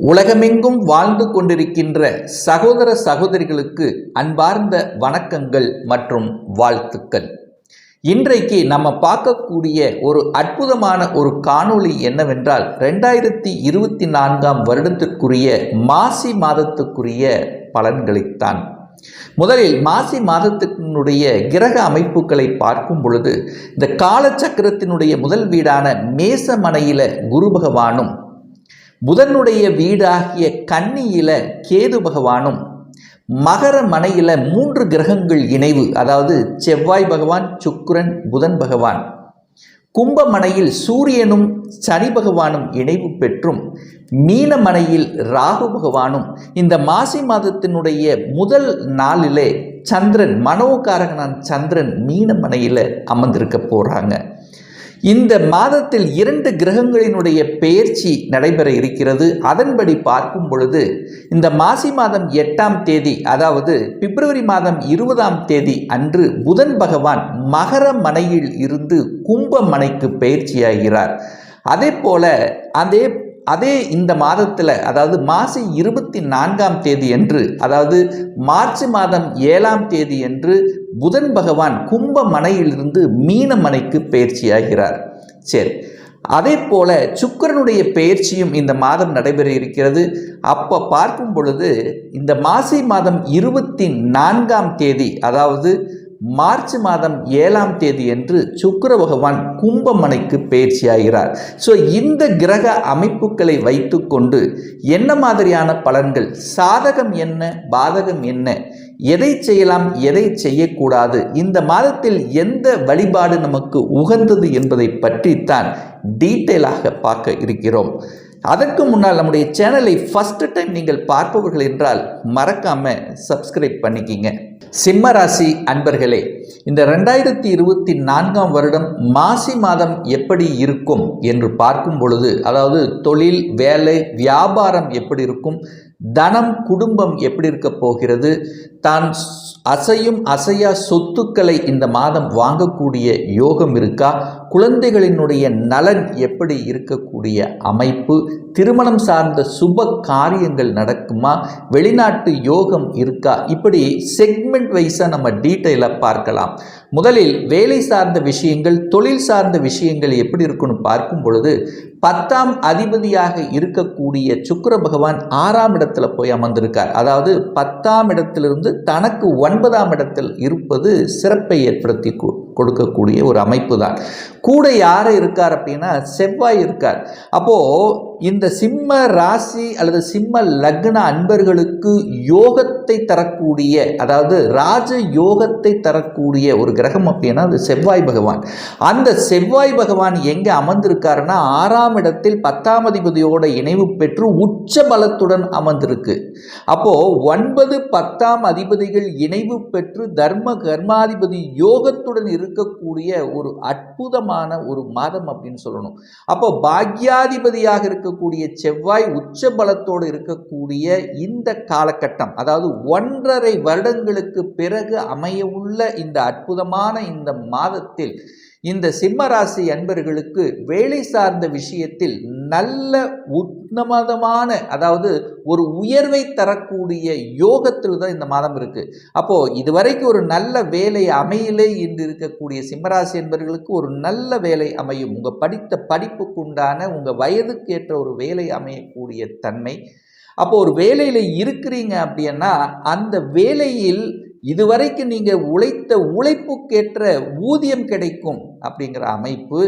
உலகமெங்கும் வாழ்ந்து கொண்டிருக்கின்ற சகோதர சகோதரிகளுக்கு அன்பார்ந்த வணக்கங்கள் மற்றும் வாழ்த்துக்கள். இன்றைக்கு நம்ம பார்க்கக்கூடிய ஒரு அற்புதமான ஒரு காணொளி என்னவென்றால் 2024 வருடத்திற்குரிய மாசி மாதத்துக்குரிய பலன்களைத்தான். முதலில் மாசி மாதத்தினுடைய கிரக அமைப்புகளை பார்க்கும் பொழுது இந்த காலச்சக்கரத்தினுடைய முதல் வீடான மேசமனையில குரு பகவானும், புதனுடைய வீடாகிய கன்னியில கேது பகவானும், மகர மனையில 3 கிரகங்கள் இணைவு, அதாவது செவ்வாய் பகவான், சுக்கிரன், புதன் பகவான், கும்பமனையில் சூரியனும் சனி பகவானும் இணைவு பெற்றும், மீனமனையில் ராகு பகவானும் இந்த மாசி மாதத்தினுடைய முதல் நாளிலே சந்திரன், மனோகாரகனான் சந்திரன் மீனமனையில் அமர்ந்திருக்க போகிறாங்க. இந்த மாதத்தில் 2 கிரகங்களினுடைய பெயர்ச்சி நடைபெற இருக்கிறது. அதன்படி பார்க்கும் பொழுது இந்த மாசி மாதம் 8ஆம் தேதி, அதாவது பிப்ரவரி மாதம் 20ஆம் தேதி அன்று புதன் பகவான் மகர மனையில் இருந்து கும்ப மனைக்கு பெயர்ச்சியாகிறார். அதே போல அதே இந்த மாதத்தில், அதாவது மாசி 24ஆம் தேதி அன்று, அதாவது மார்ச் மாதம் 7ஆம் தேதி அன்று புதன் பகவான் கும்ப மனையிலிருந்து மீன மனைக்கு பெயர்ச்சியாகிறார். சரி, அதே போல சுக்கிரனுடைய பெயர்ச்சியும் இந்த மாதம் நடைபெற இருக்கிறது. அப்போ பார்க்கும் பொழுது இந்த மாசி மாதம் 24ஆம் தேதி, அதாவது மார்ச் மாதம் 7ஆம் தேதி என்று சுக்கிர பகவான் கும்பமனைக்கு பெயர்ச்சியாகிறார். ஸோ இந்த கிரக அமைப்புகளை வைத்துக்கொண்டு என்ன மாதிரியான பலன்கள், சாதகம் என்ன, பாதகம் என்ன, எதை செய்யலாம், எதை செய்யக்கூடாது, இந்த மாதத்தில் எந்த வழிபாடு நமக்கு உகந்தது என்பதை பற்றித்தான் டீட்டெயிலாக பார்க்க இருக்கிறோம். அதற்கு முன்னால் நம்முடைய சேனலை ஃபர்ஸ்ட் டைம் நீங்கள் பார்ப்பவர்கள் என்றால் மறக்காம சப்ஸ்கிரைப் பண்ணிக்கிங்க. சிம்ம ராசி அன்பர்களே, இந்த 2024 வருடம் மாசி மாதம் எப்படி இருக்கும் என்று பார்க்கும் பொழுது, அதாவது தொழில், வேலை, வியாபாரம் எப்படி இருக்கும், தனம், குடும்பம் எப்படி இருக்க போகிறது, தான் அசையும் அசையா சொத்துக்களை இந்த மாதம் வாங்கக்கூடிய யோகம் இருக்கா, குழந்தைகளினுடைய நலன் எப்படி இருக்கக்கூடிய அமைப்பு, திருமணம் சார்ந்த சுப காரியங்கள் நடக்குமா, வெளிநாட்டு யோகம் இருக்கா, இப்படி செக்மெண்ட் வைஸாக நம்ம டீட்டெயிலாக பார்க்கலாம். முதலில் வேலை சார்ந்த விஷயங்கள், தொழில் சார்ந்த விஷயங்கள் எப்படி இருக்குன்னு பார்க்கும் பொழுது 10ஆம் அதிபதியாக இருக்கக்கூடிய சுக்கிர பகவான் 6ஆம் இடத்துல போய் அமர்ந்திருக்கார். அதாவது 10ஆம் இடத்திலிருந்து தனக்கு 9ஆம் இடத்தில் இருப்பது சிறப்பை ஏற்படுத்தி கொடுக்கக்கூடிய ஒரு அமைப்பு தான். கூட யார் இருக்கார் அப்படின்னா செவ்வாய் இருக்கார். அப்போ இந்த சிம்ம ராசி அல்லது சிம்ம லக்ன அன்பர்களுக்கு யோகத்தை தரக்கூடிய, அதாவது ராஜ யோகத்தை தரக்கூடிய ஒரு கிரகம் அப்படின்னா அது செவ்வாய் பகவான். அந்த செவ்வாய் பகவான் எங்கே அமர்ந்திருக்காருன்னா 6ஆம் இடத்தில் 10ஆம் அதிபதியோட இணைவு பெற்று உச்ச பலத்துடன் அமர்ந்திருக்கு. அப்போ 9, 10ஆம் அதிபதிகள் இணைவு பெற்று தர்ம கர்மாதிபதி யோகத்துடன் இருக்கக்கூடிய ஒரு அற்புதமான ஒரு மாதம் அப்படின்னு சொல்லணும். அப்போ பாக்யாதிபதியாக இருக்கக்கூடிய செவ்வாய் உச்ச பலத்தோடு இருக்கக்கூடிய இந்த காலகட்டம், அதாவது 1.5 வருடங்களுக்கு பிறகு அமைய உள்ள இந்த அற்புதமான இந்த மாதத்தில் இந்த சிம்மராசி அன்பர்களுக்கு வேலை சார்ந்த விஷயத்தில் நல்ல உன்னதமான, அதாவது ஒரு உயர்வை தரக்கூடிய யோகத்தில் தான் இந்த மாதம் இருக்கு. அப்போ இதுவரைக்கும் ஒரு நல்ல வேலை அமையலை என்று இருக்கக்கூடிய சிம்மராசி அன்பர்களுக்கு ஒரு நல்ல வேலை அமையும். உங்க படித்த படிப்புக்கு உண்டான, உங்க வயதுக்கு ஏற்ற ஒரு வேலை அமையக்கூடிய தன்மை. அப்போ ஒரு வேலையில் இருக்கிறீங்க அப்படின்னா அந்த வேலையில் இதுவரைக்கும் நீங்கள் உழைத்த உழைப்புக்கேற்ற ஊதியம் கிடைக்கும் அப்படிங்கிற அமைப்பு,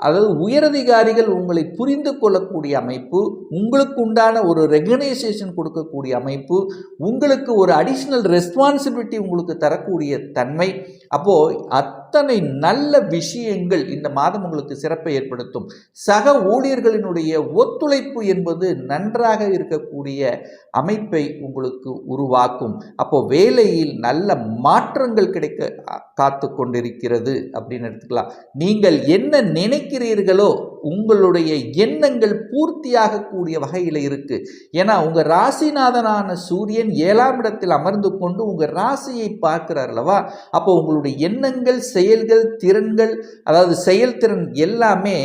அதாவது உயரதிகாரிகள் உங்களை புரிந்து கொள்ளக்கூடிய அமைப்பு, உங்களுக்கு உண்டான ஒரு ரெகனைசேஷன் கொடுக்கக்கூடிய அமைப்பு, உங்களுக்கு ஒரு அடிஷ்னல் ரெஸ்பான்சிபிலிட்டி உங்களுக்கு தரக்கூடிய தன்மை. அப்போது அத்தனை நல்ல விஷயங்கள் இந்த மாதம் உங்களுக்கு சிறப்பை ஏற்படுத்தும். சக ஊழியர்களினுடைய ஒத்துழைப்பு என்பது நன்றாக இருக்கக்கூடிய அமைப்பை உங்களுக்கு உருவாக்கும். அப்போ வேலையில் நல்ல மாற்றங்கள் கிடைக்க காத்து கொண்டிருக்கிறது அப்படின்னு எடுத்துக்கலாம். நீங்கள் என்ன நினைக்கிறீர்களோ உங்களுடைய எண்ணங்கள் பூர்த்தியாகக்கூடிய வகையில் இருக்கு. ஏன்னா உங்க ராசிநாதனான சூரியன் 7ஆம் இடத்தில் அமர்ந்து கொண்டு உங்க ராசியை பார்க்கிறார் அல்லவா. அப்போ உங்களுடைய எண்ணங்கள், செயல்கள், திறன்கள், அதாவது செயல்திறன் எல்லாமே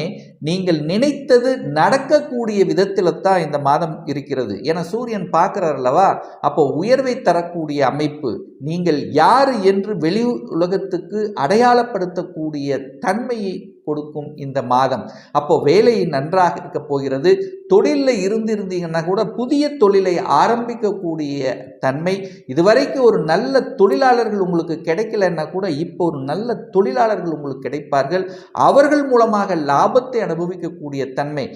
நீங்கள் நினைத்தது நடக்கக்கூடிய விதத்தில் தான் இந்த மாதம் இருக்கிறது. ஏன்னா சூரியன் பார்க்கிறார் அல்லவா, அப்போ உயர்வை தரக்கூடிய அமைப்பு, நீங்கள் யார் என்று வெளி உலகத்துக்கு அடையாளப்படுத்தக்கூடிய தன்மையை கொடுக்கும் இந்த மாதம். அப்போ வேலை நன்றாக இருக்க போகிறது. தொழிலில் இருந்திருந்தீங்கன்னா கூட புதிய தொழிலை ஆரம்பிக்கக்கூடிய தன்மை, இதுவரைக்கும் ஒரு நல்ல தொழிலாளர்கள் உங்களுக்கு கிடைக்கலன்னா கூட இப்போ ஒரு நல்ல தொழிலாளர்கள் உங்களுக்கு கிடைப்பார்கள். அவர்கள் மூலமாக லாபத்தை அனுபவிக்கக்கூடிய தன்மை.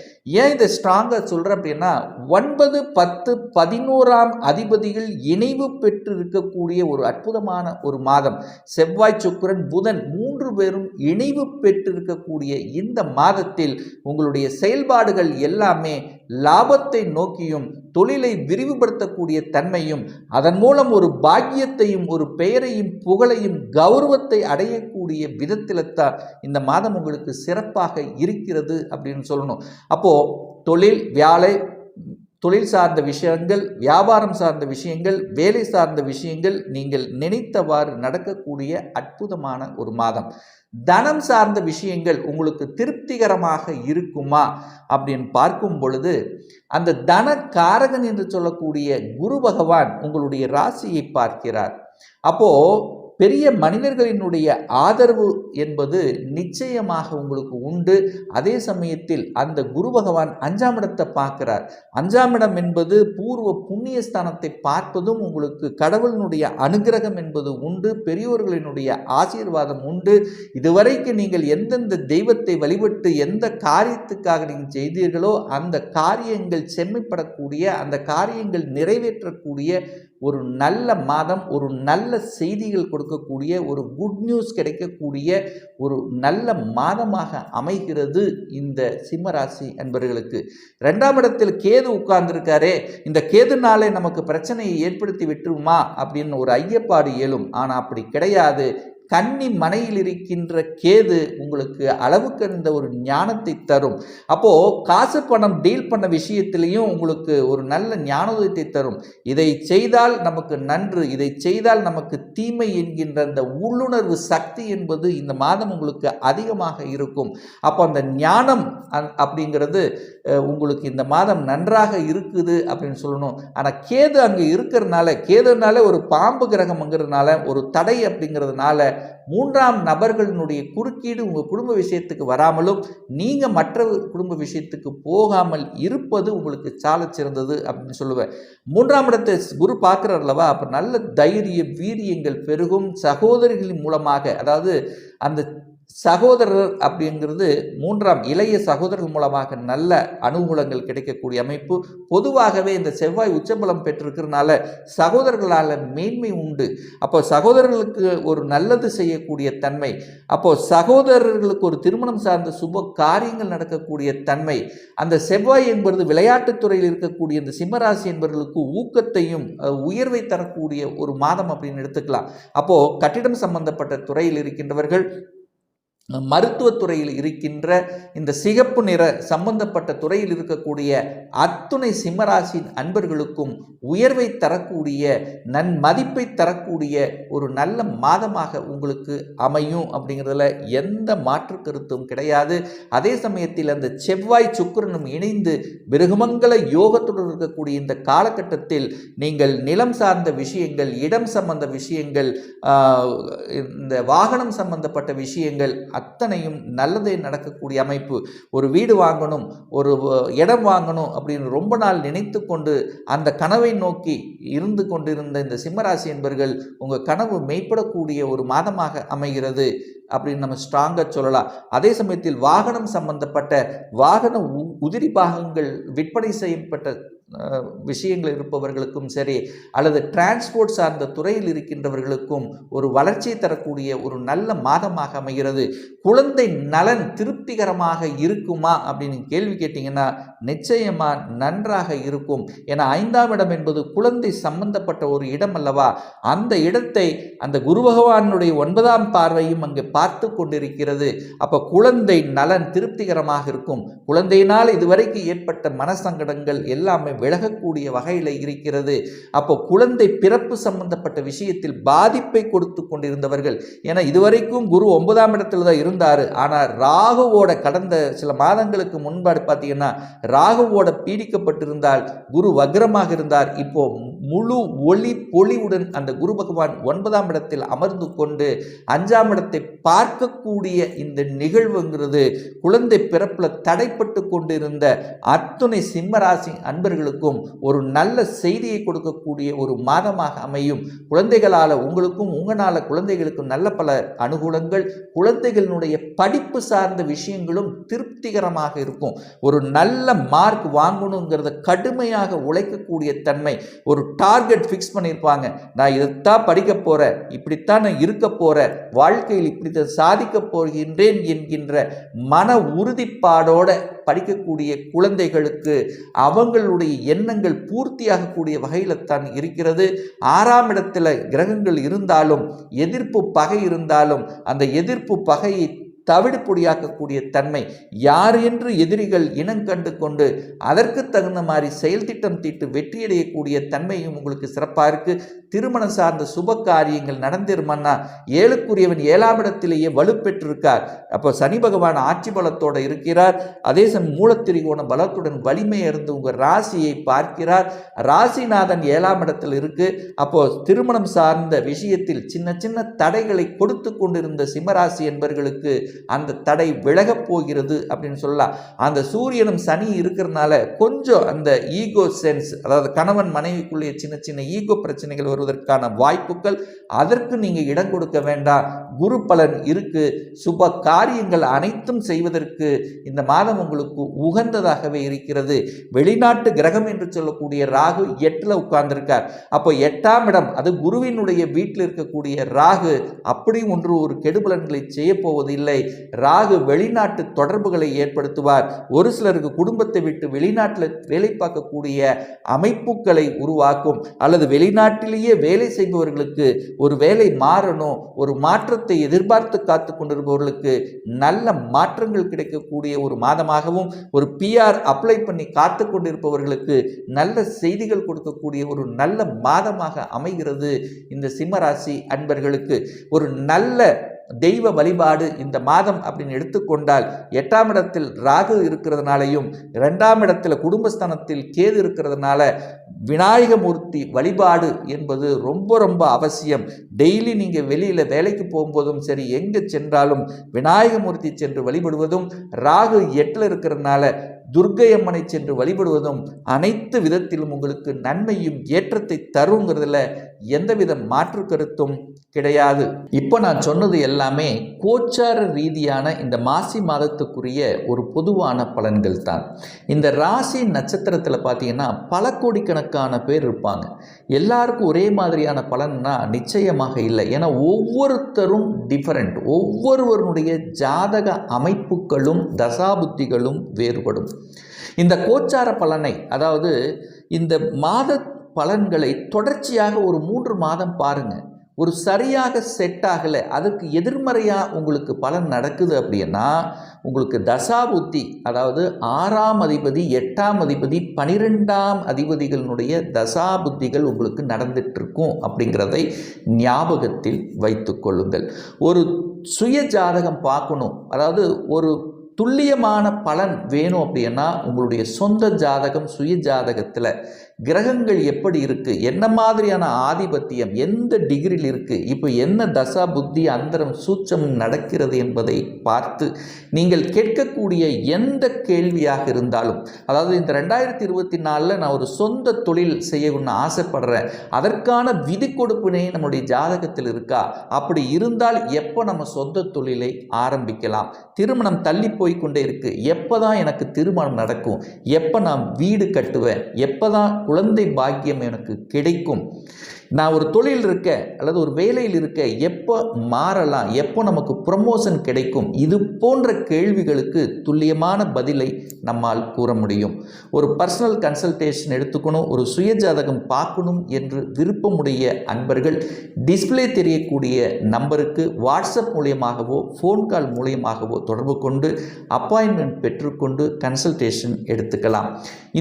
ஏன் இதை ஸ்ட்ராங்காக சொல்கிறேன் அப்படின்னா, 9, 10, 11ஆம் அதிபதிகள் இணைவு பெற்று இருக்கக்கூடிய ஒரு அற்புதமான ஒரு மாதம். செவ்வாய், சுக்கிரன், புதன் 3 பேரும் இணைவு பெற்று இருக்கக்கூடிய இந்த மாதத்தில் உங்களுடைய செயல்பாடுகள் எல்லாமே லாபத்தை நோக்கியும் தொழிலை விரிவுபடுத்தக்கூடிய தன்மையும், அதன் மூலம் ஒரு பாக்கியத்தையும் ஒரு பெயரையும் புகழையும் கௌரவத்தை அடையக்கூடிய விதத்தில்தான் இந்த மாதம் உங்களுக்கு சிறப்பாக இருக்கிறது அப்படின்னு சொல்லணும். அப்போ தொழில், தொழில் சார்ந்த விஷயங்கள், வியாபாரம் சார்ந்த விஷயங்கள், வேலை சார்ந்த விஷயங்கள் நீங்கள் நினைத்தவாறு நடக்கக்கூடிய அற்புதமான ஒரு மாதம். தனம் சார்ந்த விஷயங்கள் உங்களுக்கு திருப்திகரமாக இருக்குமா அப்படின்னு பார்க்கும் பொழுது, அந்த தன காரகன் என்று சொல்லக்கூடிய குரு பகவான் உங்களுடைய ராசியை பார்க்கிறார். அப்போ பெரிய மனிதர்களினுடைய ஆதரவு என்பது நிச்சயமாக உங்களுக்கு உண்டு. அதே சமயத்தில் அந்த குரு பகவான் 5ஆம் இடத்தை பார்க்கிறார். 5ஆம் இடம் என்பது பூர்வ புண்ணிய ஸ்தானத்தை பார்ப்பதும் உங்களுக்கு கடவுளினுடைய அனுகிரகம் என்பது உண்டு. பெரியோர்களினுடைய ஆசீர்வாதம் உண்டு. இதுவரைக்கும் நீங்கள் எந்தெந்த தெய்வத்தை வழிபட்டு எந்த காரியத்துக்காக நீங்கள் செய்தீர்களோ அந்த காரியங்கள் செம்மைப்படக்கூடிய, அந்த காரியங்கள் நிறைவேற்றக்கூடிய ஒரு நல்ல மாதம், ஒரு நல்ல செய்திகள் கொடுக்கக்கூடிய, ஒரு குட் நியூஸ் கிடைக்கக்கூடிய ஒரு நல்ல மாதமாக அமைகிறது இந்த சிம்மராசி அன்பர்களுக்கு. 2ஆம் இடத்தில் கேது உட்கார்ந்துருக்காரே, இந்த கேதுனாலே நமக்கு பிரச்சனையை ஏற்படுத்தி விட்டுருமா அப்படின்னு ஒரு ஐயப்பாடு இயலும். ஆனால் அப்படி கிடையாது. கன்னி மனையில் இருக்கின்ற கேது உங்களுக்கு அளவுக்கு அந்த ஒரு ஞானத்தை தரும். அப்போ காசு பணம் டீல் பண்ண விஷயத்திலையும் உங்களுக்கு ஒரு நல்ல ஞானோதயத்தை தரும். இதை செய்தால் நமக்கு நன்று, இதை செய்தால் நமக்கு தீமை என்கின்ற அந்த உள்ளுணர்வு சக்தி என்பது இந்த மாதம் உங்களுக்கு அதிகமாக இருக்கும். அப்போ அந்த ஞானம் அப்படிங்கிறது உங்களுக்கு இந்த மாதம் நன்றாக இருக்குது அப்படின்னு சொல்லணும். ஆனால் கேது அங்கே இருக்கிறதுனால, கேதுனால ஒரு பாம்பு கிரகம்ங்கிறதுனால, ஒரு தடை அப்படிங்கிறதுனால 3ஆம் நபர்களினுடைய குறுக்கீடு உங்கள் குடும்ப விஷயத்துக்கு வராமலும் நீங்கள் மற்ற குடும்ப விஷயத்துக்கு போகாமல் இருப்பது உங்களுக்கு சால சிறந்தது அப்படின்னு சொல்லுவேன். 3ஆம் இடத்தை குரு பார்க்குறார்லவா, அப்போ நல்ல தைரிய வீரியங்கள் பெருகும். சகோதரிகளின் மூலமாக, அதாவது அந்த சகோதரர் அப்படிங்கிறது 3ஆம் இளைய சகோதரர்கள் மூலமாக நல்ல அனுகூலங்கள் கிடைக்கக்கூடிய அமைப்பு. பொதுவாகவே இந்த செவ்வாய் உச்சபலம் பெற்றிருக்கிறதுனால சகோதரர்களால் மேன்மை உண்டு. அப்போ சகோதரர்களுக்கு ஒரு நல்லது செய்யக்கூடிய தன்மை, அப்போ சகோதரர்களுக்கு ஒரு திருமணம் சார்ந்த சுப காரியங்கள் நடக்கக்கூடிய தன்மை. அந்த செவ்வாய் என்பது விளையாட்டுத்துறையில் இருக்கக்கூடிய இந்த சிம்மராசி என்பவர்களுக்கு ஊக்கத்தையும் உயர்வை தரக்கூடிய ஒரு மாதம் அப்படின்னு எடுத்துக்கலாம். அப்போ கட்டிடம் சம்பந்தப்பட்ட துறையில் இருக்கின்றவர்கள், மருத்துவத்துறையில் இருக்கின்ற இந்த சிகப்பு நிற சம்பந்தப்பட்ட துறையில் இருக்கக்கூடிய அத்துணை சிம்மராசியின் அன்பர்களுக்கும் உயர்வை தரக்கூடிய, நன்மதிப்பை தரக்கூடிய ஒரு நல்ல மாதமாக உங்களுக்கு அமையும் அப்படிங்கிறதுல எந்த மாற்று கருத்தும் கிடையாது. அதே சமயத்தில் அந்த செவ்வாய் சுக்கிரனும் இணைந்து மிருகமங்கல யோகத்துடன் இருக்கக்கூடிய இந்த காலகட்டத்தில் நீங்கள் நிலம் சார்ந்த விஷயங்கள், இடம் சம்பந்த விஷயங்கள், இந்த வாகனம் சம்பந்தப்பட்ட விஷயங்கள் அத்தனையும் நல்லதே நடக்கக்கூடிய அமைப்பு. ஒரு வீடு வாங்கணும், ஒரு இடம் வாங்கணும் அப்படின்னு ரொம்ப நாள் நினைத்து கொண்டு அந்த கனவை நோக்கி இருந்து கொண்டிருந்த இந்த சிம்மராசி என்பர்கள் உங்கள் கனவு மெய்ப்படக்கூடிய ஒரு மாதமாக அமைகிறது அப்படின்னு நம்ம ஸ்ட்ராங்காக சொல்லலாம். அதே சமயத்தில் வாகனம் சம்பந்தப்பட்ட வாகன உதிரி பாகங்கள் விற்பனை செய்யப்பட்ட விஷயங்கள் இருப்பவர்களுக்கும் சரி, அல்லது டிரான்ஸ்போர்ட் சார்ந்த துறையில் இருக்கின்றவர்களுக்கும் ஒரு வளர்ச்சியை தரக்கூடிய ஒரு நல்ல மாதமாக அமைகிறது. குழந்தை நலன் திருப்திகரமாக இருக்குமா அப்படின்னு கேள்வி கேட்டிங்கன்னா நிச்சயமாக நன்றாக இருக்கும். ஏன்னா 5ஆம் இடம் என்பது குழந்தை சம்பந்தப்பட்ட ஒரு இடம் அல்லவா, அந்த இடத்தை அந்த குரு பகவானுடைய 9ஆம் பார்வையும் அங்கே பார்த்து கொண்டிருக்கிறது. அப்போ குழந்தை நலன் திருப்திகரமாக இருக்கும். குழந்தையினால் இதுவரைக்கும் ஏற்பட்ட மனசங்கடங்கள் எல்லாமே விலகக்கூடிய வகையில் இருக்கிறது. அப்போ குழந்தை பிறப்பு சம்பந்தப்பட்ட விஷயத்தில் பாதிப்பை கொடுத்து கொண்டிருந்தவர்கள், ஏன்னா இதுவரைக்கும் குரு 9ஆம் இடத்துல தான் இருந்தார். ஆனால் ராகுவோட கடந்த சில மாதங்களுக்கு முன்பாடு பார்த்தீங்கன்னா ராகுவோட பீடிக்கப்பட்டிருந்தால் குரு வக்ரமாக இருந்தார். இப்போ முழு ஒளி பொலிவுடன் அந்த குரு பகவான் 9ஆம் இடத்தில் அமர்ந்து கொண்டு 5ஆம் இடத்தை பார்க்கக்கூடிய இந்த நிகழ்வுங்கிறது குழந்தை பிறப்பில் தடைப்பட்டு கொண்டிருந்த அத்துணை சிம்மராசி அன்பர்களுக்கும் ஒரு நல்ல செய்தியை கொடுக்கக்கூடிய ஒரு மாதமாக அமையும். குழந்தைகளால் உங்களுக்கும் உங்களால் குழந்தைகளுக்கும் நல்ல பல அனுகூலங்கள், குழந்தைகளுடைய படிப்பு சார்ந்த விஷயங்களும் திருப்திகரமாக இருக்கும். ஒரு நல்ல மார்க் வாங்கணுங்கிறத கடுமையாக உழைக்கக்கூடிய தன்மை, ஒரு டார்கெட் ஃபிக்ஸ் பண்ணியிருப்பாங்க. நான் இதைத்தான் படிக்க போகிறேன், இப்படித்தான் நான் இருக்க போகிறேன், வாழ்க்கையில் இப்படித்தான் சாதிக்க போகின்றேன் என்கின்ற மன உறுதிப்பாடோட படிக்கக்கூடிய குழந்தைகளுக்கு அவங்களுடைய எண்ணங்கள் பூர்த்தியாகக்கூடிய வகையில் தான் இருக்கிறது. 6ஆம் இடத்துல கிரகங்கள் இருந்தாலும், எதிர்ப்பு பகை இருந்தாலும், அந்த எதிர்ப்பு பகையை தவிடுபொடியாக்கக்கூடிய தன்மை, யார் என்று எதிரிகள் இனங்கண்டு கொண்டு அதற்கு தகுந்த மாதிரி செயல் திட்டம் தீட்டு வெற்றியடையக்கூடிய தன்மையும் உங்களுக்கு சிறப்பாக இருக்கு. திருமணம் சார்ந்த சுப காரியங்கள் நடந்திருமன்னா 7க்குரியவன் 7ஆம் இடத்திலேயே வலுப்பெற்றிருக்கார். அப்போ சனி பகவான் ஆட்சி பலத்தோடு இருக்கிறார். அதே சமயம் மூலத்திரிகோண பலத்துடன் வலிமை இருந்து உங்கள் ராசியை பார்க்கிறார். ராசிநாதன் 7ஆம் இடத்தில் இருக்கு. அப்போ திருமணம் சார்ந்த விஷயத்தில் சின்ன சின்ன தடைகளை கொடுத்து கொண்டிருந்த சிம்மராசி என்பவர்களுக்கு அந்த தடை விலகப் போகிறது அப்படின்னு சொல்லலாம். அந்த சூரியனும் சனி இருக்கிறதுனால கொஞ்சம் அந்த ஈகோ சென்ஸ், அதாவது கணவன் மனைவிக்குள்ளே சின்ன சின்ன ஈகோ பிரச்சனைகள் வருவதற்கான வாய்ப்புகள், அதற்கு நீங்க இடம் கொடுக்க வேண்டாம். குரு பலன் இருக்கு. சுப காரியங்கள் அனைத்தும் செய்வதற்கு இந்த மாதம் உங்களுக்கு உகந்ததாகவே இருக்கிறது. வெளிநாட்டு கிரகம் என்று சொல்லக்கூடிய ராகு 8ல் உட்கார்ந்திருக்கார். அப்போ 8ஆம் இடம், அது குருவினுடைய வீட்டில் இருக்கக்கூடிய ராகு அப்படி ஒரு கெடுபலன்களை செய்ய போவதில்லை. ராகு வெளிநாட்டு தொடர்புகளை ஏற்படுத்துவார். ஒரு சிலருக்கு குடும்பத்தை விட்டு வெளிநாட்டில் வேலை பார்க்கக்கூடிய அமைப்புகளை உருவாக்கும். அல்லது வெளிநாட்டிலேயே வேலை செய்பவர்களுக்கு ஒரு வேலை மாறணும், ஒரு மாற்றத்தை எதிர்பார்த்து காத்து கொண்டிருப்பவர்களுக்கு நல்ல மாற்றங்கள் கிடைக்கக்கூடிய ஒரு மாதமாகவும், ஒரு PR அப்ளை பண்ணி காத்து கொண்டிருப்பவர்களுக்கு நல்ல செய்திகள் கொடுக்கக்கூடிய ஒரு நல்ல மாதமாக அமைகிறது. இந்த சிம்மராசி அன்பர்களுக்கு ஒரு நல்ல தெய்வ வழிபாடு இந்த மாதம் அப்படின்னு எடுத்துக்கொண்டால், 8ஆம் இடத்தில் ராகு இருக்கிறதுனாலையும் 2ஆம் இடத்துல குடும்பஸ்தானத்தில் கேது இருக்கிறதுனால விநாயகமூர்த்தி வழிபாடு என்பது ரொம்ப ரொம்ப அவசியம். டெய்லி நீங்கள் வெளியில் வேலைக்கு போகும்போதும் சரி, எங்கே சென்றாலும் விநாயகமூர்த்தி சென்று வழிபடுவதும், ராகு 8ல் இருக்கிறதுனால துர்க்கை அம்மனை சென்று வழிபடுவதும் அனைத்து விதத்திலும் உங்களுக்கு நன்மையும் ஏற்றத்தை தருங்கிறதுல எந்தவித மாற்று கருத்தும் கிடையாது. இப்போ நான் சொன்னது எல்லாமே கோச்சார ரீதியான இந்த மாசி மாதத்துக்குரிய ஒரு பொதுவான பலன்கள் தான். இந்த ராசி நட்சத்திரத்தில் பார்த்தீங்கன்னா பல கோடிக்கணக்கான பேர் இருப்பாங்க. எல்லாருக்கும் ஒரே மாதிரியான பலன்னா நிச்சயமாக இல்லை. ஏன்னா ஒவ்வொருத்தரும் டிஃபரெண்ட். ஒவ்வொருவருடைய ஜாதக அமைப்புகளும் தசாபுத்திகளும் வேறுபடும். இந்த கோச்சார பலனை, அதாவது இந்த மாத பலன்களை தொடர்ச்சியாக ஒரு 3 மாதம் பாருங்கள். ஒரு சரியாக செட் ஆகலை, அதுக்கு எதிர்மறையாக உங்களுக்கு பலன் நடக்குது அப்படின்னா உங்களுக்கு தசாபுத்தி, அதாவது 6ஆம் அதிபதி 8ஆம் அதிபதி 12ஆம் அதிபதிகளினுடைய தசாபுத்திகள் உங்களுக்கு நடந்துட்டுருக்கும் அப்படிங்கிறதை ஞாபகத்தில் வைத்து கொள்ளுங்கள். ஒரு சுய ஜாதகம் பார்க்கணும், அதாவது ஒரு துல்லியமான பலன் வேணும் அப்படின்னா உங்களுடைய சொந்த ஜாதகம், சுய ஜாதகத்தில் கிரகங்கள் எப்படி இருக்குது, என்ன மாதிரியான ஆதிபத்தியம், எந்த டிகிரியில் இருக்குது, இப்போ என்ன தசா புத்தி அந்தரம் சூட்சம் நடக்கிறது என்பதை பார்த்து நீங்கள் கேட்கக்கூடிய எந்த கேள்வியாக இருந்தாலும், அதாவது இந்த 2024 நான் ஒரு சொந்த தொழில் செய்யணும்னு ஆசைப்படுறேன், அதற்கான விதி கொடுப்பினை நம்முடைய ஜாதகத்தில் இருக்கா, அப்படி இருந்தால் எப்போ நம்ம சொந்த தொழிலை ஆரம்பிக்கலாம், திருமணம் தள்ளி போய்கொண்டே இருக்கு, எப்போ தான் எனக்கு திருமணம் நடக்கும், எப்போ நான் வீடு கட்டுவேன், எப்போ தான் குழந்தை பாக்கியம் எனக்கு கிடைக்கும், நான் ஒரு தொழில் இருக்க அல்லது ஒரு வேலையில் இருக்க எப்போ மாறலாம், எப்போ நமக்கு ப்ரமோஷன் கிடைக்கும், இது போன்ற கேள்விகளுக்கு துல்லியமான பதிலை நம்மால் கூற முடியும். ஒரு பர்சனல் கன்சல்டேஷன் எடுத்துக்கணும், ஒரு சுயஜாதகம் பார்க்கணும் என்று விருப்பமுடைய அன்பர்கள் டிஸ்பிளே தெரியக்கூடிய நம்பருக்கு வாட்ஸ்அப் மூலியமாகவோ ஃபோன் கால் மூலியமாகவோ தொடர்பு கொண்டு அப்பாயின்மெண்ட் பெற்றுக்கொண்டு கன்சல்டேஷன் எடுத்துக்கலாம்.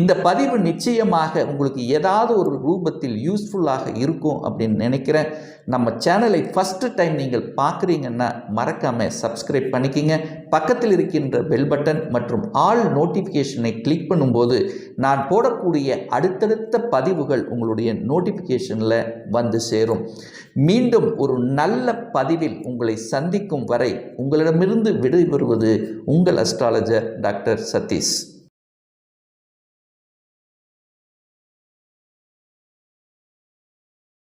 இந்த பதிவு நிச்சயமாக உங்களுக்கு ஏதாவது ஒரு ரூபத்தில் யூஸ்ஃபுல்லாக இருக்கும் அப்படின்னு நினைக்கிறேன். நம்ம சேனலை ஃபஸ்ட்டு டைம் நீங்கள் பார்க்குறீங்கன்னா மறக்காமல் சப்ஸ்கிரைப் பண்ணிக்கிங்க. பக்கத்தில் இருக்கின்ற பெல் பட்டன் மற்றும் ஆல் நோட்டிஃபிகேஷனை கிளிக் பண்ணும்போது நான் போடக்கூடிய அடுத்தடுத்த பதிவுகள் உங்களுடைய நோட்டிஃபிகேஷனில் வந்து சேரும். மீண்டும் ஒரு நல்ல பதிவில் உங்களை சந்திக்கும் வரை உங்களிடமிருந்து விடைபெறுவது உங்கள் அஸ்ட்ராலஜர் டாக்டர் சதீஷ்.